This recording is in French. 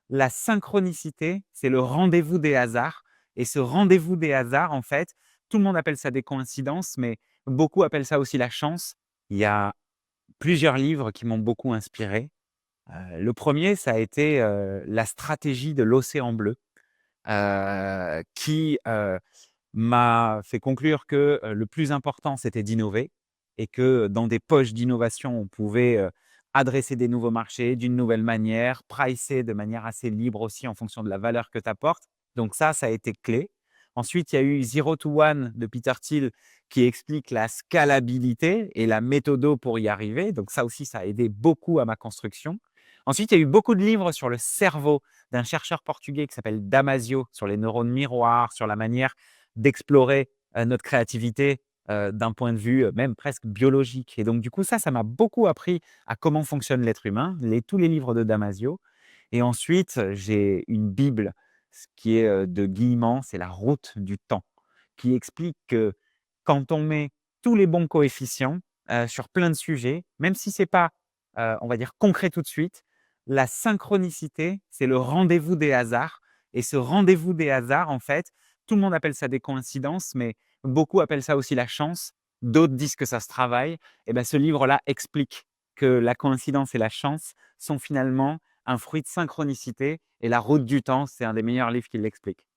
la synchronicité, c'est le rendez-vous des hasards et ce rendez-vous des hasards, en fait, tout le monde appelle ça des coïncidences, mais beaucoup appellent ça aussi la chance. Il y a plusieurs livres qui m'ont beaucoup inspiré. Le premier, ça a été, La stratégie de l'océan bleu, qui m'a fait conclure que, le plus important, c'était d'innover et que dans des poches d'innovation, on pouvait, adresser des nouveaux marchés d'une nouvelle manière, pricer de manière assez libre aussi en fonction de la valeur que tu apportes. Donc ça a été clé. Ensuite, il y a eu Zero to One de Peter Thiel qui explique la scalabilité et la méthodo pour y arriver. Donc ça aussi, ça a aidé beaucoup à ma construction. Ensuite, il y a eu beaucoup de livres sur le cerveau d'un chercheur portugais qui s'appelle Damasio, sur les neurones miroirs, sur la manière d'explorer, notre créativité, d'un point de vue, même presque biologique et donc du coup ça m'a beaucoup appris à comment fonctionne l'être humain, tous les livres de Damasio et ensuite, j'ai une bible, ce qui est, de Guillemant, c'est La route du temps, qui explique que quand on met tous les bons coefficients, sur plein de sujets, même si c'est pas, on va dire concret tout de suite, la synchronicité, c'est le rendez-vous des hasards et ce rendez-vous des hasards, en fait, tout le monde appelle ça des coïncidences, mais beaucoup appellent ça aussi la chance. D'autres disent que ça se travaille et ben, ce livre-là explique que la coïncidence et la chance sont finalement un fruit de synchronicité et La route du temps, c'est un des meilleurs livres qui l'explique.